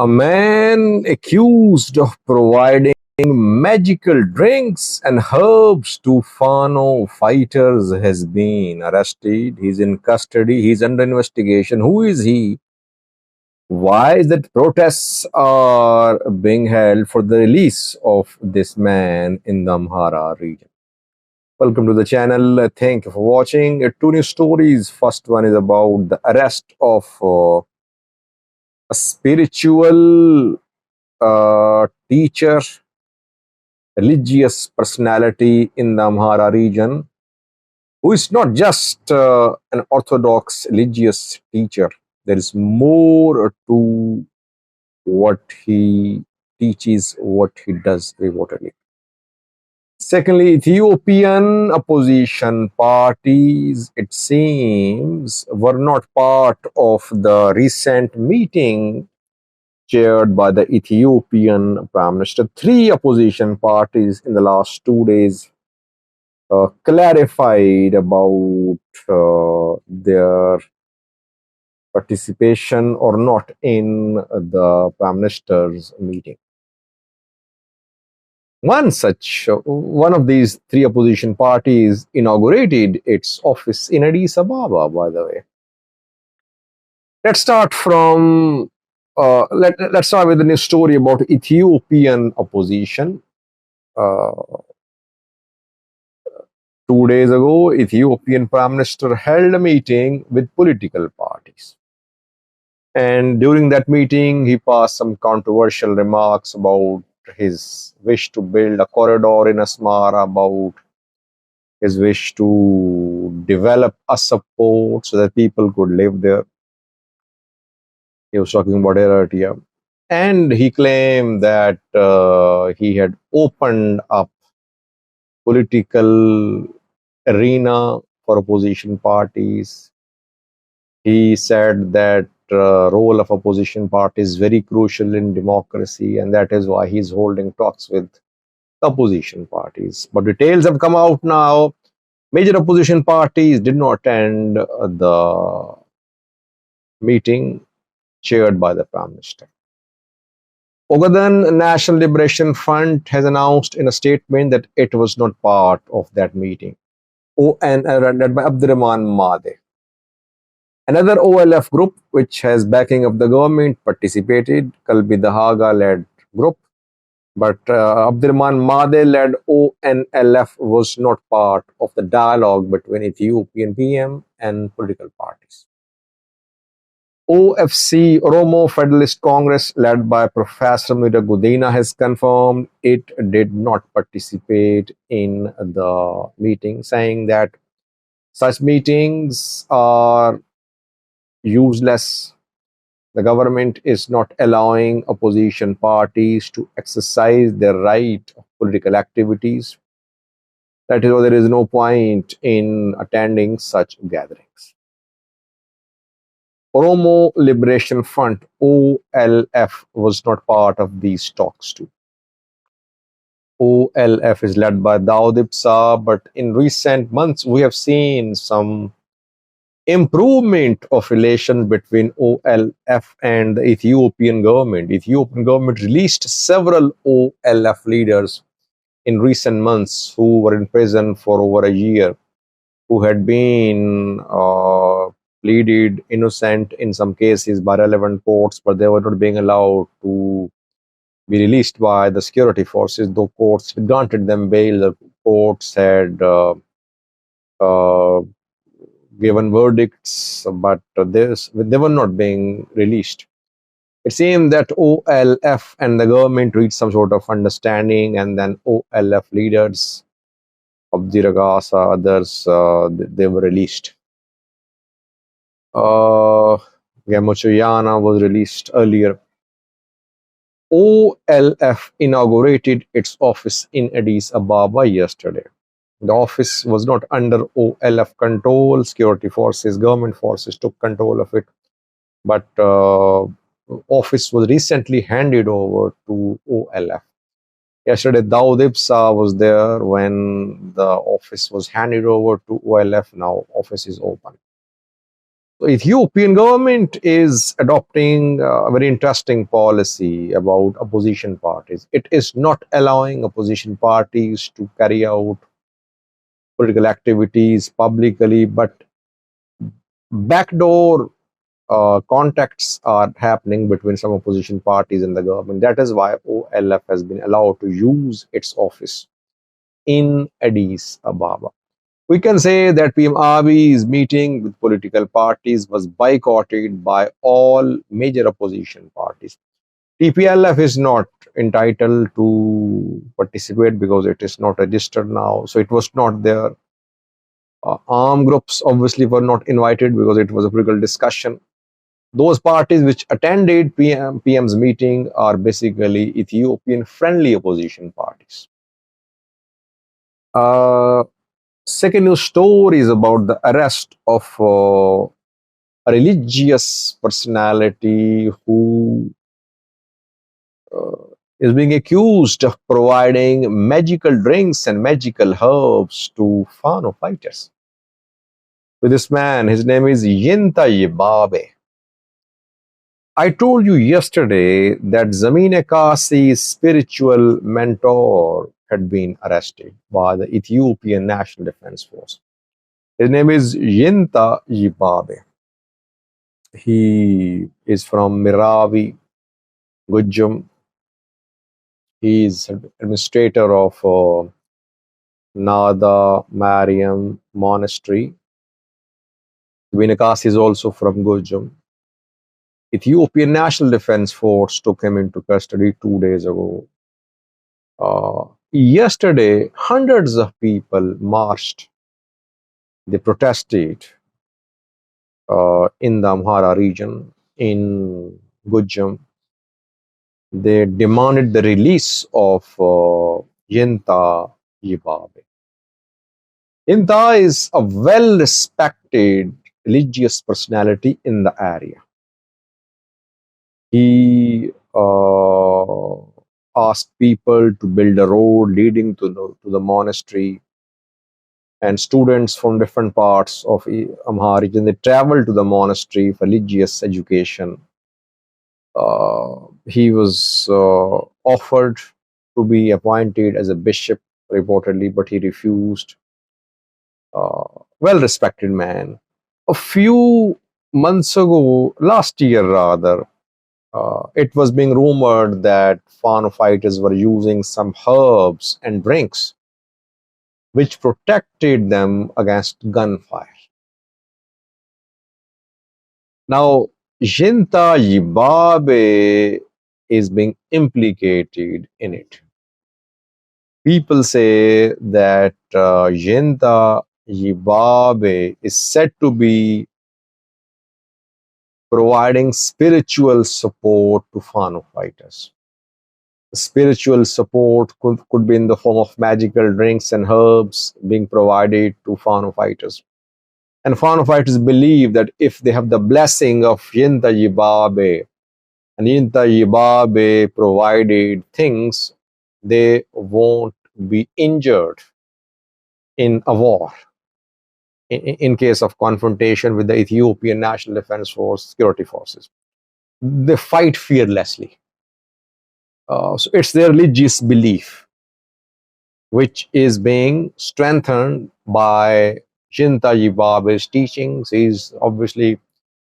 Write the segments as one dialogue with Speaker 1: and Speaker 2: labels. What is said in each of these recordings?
Speaker 1: A man accused of providing magical drinks and herbs to Fano fighters has been arrested. He's in custody. He's under investigation. Who is he? Why is that protests are being held for the release of this man in the Amhara region? Welcome to the channel. Thank you for watching. Two news stories. First one is about the arrest of a spiritual teacher, religious personality in the Amhara region, who is not just an orthodox religious teacher. There is more to what he teaches, what he does reportedly. Secondly, Ethiopian opposition parties, it seems, were not part of the recent meeting chaired by the Ethiopian Prime Minister. Three opposition parties in the last 2 days clarified about their participation or not in the Prime Minister's meeting. One of these three opposition parties inaugurated its office in Addis Ababa, by the way. Let's start from let's start with a new story about Ethiopian opposition. 2 days ago, Ethiopian Prime Minister held a meeting with political parties. And during that meeting, he passed some controversial remarks about his wish to build a corridor in Amhara, about his wish to develop a support so that people could live there. He was talking about Eritrea. And he claimed that he had opened up political arena for opposition parties. He said that role of opposition parties is very crucial in democracy, and that is why he's holding talks with opposition parties. But details have come out now. Major opposition parties did not attend the meeting chaired by the Prime Minister. Ogaden National Liberation Front has announced in a statement that it was not part of that meeting. Led by Abdurrahman Madeh. Another OLF group, which has backing of the government, participated, Kalbi Dahaga-led group, but Abdurrahman Madeh-led ONLF was not part of the dialogue between Ethiopian PM and political parties. OFC, Oromo Federalist Congress, led by Professor Mira Gudina, has confirmed it did not participate in the meeting, saying that such meetings are useless. The government is not allowing opposition parties to exercise their right of political activities. That is why there is no point in attending such gatherings. Oromo Liberation Front, OLF, was not part of these talks too. OLF is led by Dawood Ibsa, but in recent months we have seen some improvement of relations between OLF and the Ethiopian government. Ethiopian government released several OLF leaders in recent months who were in prison for over a year, who had been pleaded innocent in some cases by relevant courts, but they were not being allowed to be released by the security forces, though courts had granted them bail. The courts had given verdicts, but they were not being released. It seemed that OLF and the government reached some sort of understanding, and then OLF leaders, Abdi Ragasa, others, they were released. Gamochoyana was released earlier. OLF inaugurated its office in Addis Ababa yesterday. The office was not under OLF control. Security forces, government forces took control of it. But office was recently handed over to OLF. Yesterday, Dawood Ibsa was there when the office was handed over to OLF. Now, office is open. So Ethiopian government is adopting a very interesting policy about opposition parties. It is not allowing opposition parties to carry out political activities publicly, but backdoor contacts are happening between some opposition parties and the government. That is why OLF has been allowed to use its office in Addis Ababa. We can say that PM Abiy's meeting with political parties was boycotted by all major opposition parties. TPLF is not entitled to participate because it is not registered now, so it was not there. Armed groups obviously were not invited because it was a political discussion. Those parties which attended PM's meeting are basically Ethiopian friendly opposition parties. Uh, Second news story is about the arrest of a religious personality who uh, is being accused of providing magical drinks and magical herbs to Fano fighters. So this man, his name is Yinta Yibabe. I told you yesterday that Zamine Kassi's spiritual mentor had been arrested by the Ethiopian National Defense Force. His name is Yinta Yibabe. He is from Miravi, Gujum. He is administrator of Nada Mariam Monastery. Zamine is also from Gujum. Ethiopian National Defense Force took him into custody 2 days ago. Yesterday, hundreds of people marched. They protested in the Amhara region, in Gujam. They demanded the release of Yinta Yibabe. Yinta is a well-respected religious personality in the area. He asked people to build a road leading to the monastery, and students from different parts of Amhara region, they traveled to the monastery for religious education. He was offered to be appointed as a bishop, reportedly, but he refused. Well-respected man. A few months ago, last year rather, it was being rumored that Fano fighters were using some herbs and drinks which protected them against gunfire. Now, Jinta Yibabe is being implicated in it. People say that Jinta Yibabe is said to be providing spiritual support to Fano fighters. Spiritual support could be in the form of magical drinks and herbs being provided to Fano fighters. And Fano fighters believe that if they have the blessing of Yinta Yibabe, and Yinta Yibabe provided things, they won't be injured in a war, in case of confrontation with the Ethiopian National Defense Force security forces. They fight fearlessly. So it's their religious belief, which is being strengthened by Jinta Yibabe's teachings. He's obviously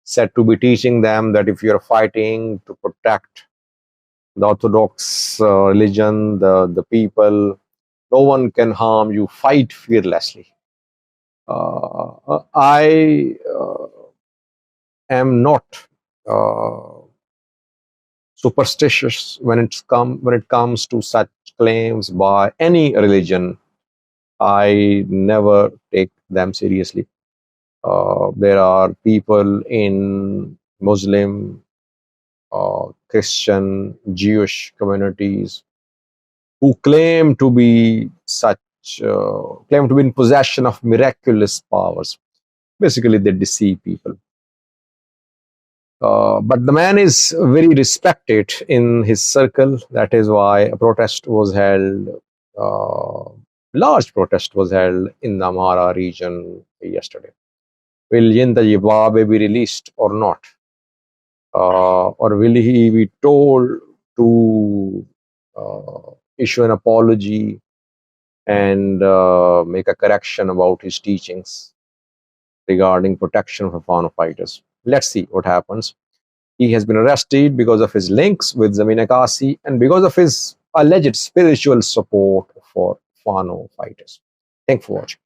Speaker 1: said to be teaching them that if you're fighting to protect the Orthodox religion, the people, no one can harm you, fight fearlessly. I am not uh, superstitious when it comes to such claims by any religion. I never take them seriously. There are people in Muslim, Christian, Jewish communities who claim to be in possession of miraculous powers. Basically, they deceive people. But the man is very respected in his circle. That is why a protest was held. Large protest was held in the Amhara region yesterday. Will Yinda Yibabe be released or not? Or will he be told to issue an apology and make a correction about his teachings regarding protection for Fano fighters? Let's see what happens. He has been arrested because of his links with Zamina Kasi and because of his alleged spiritual support for Fano fighters. Thanks for watching.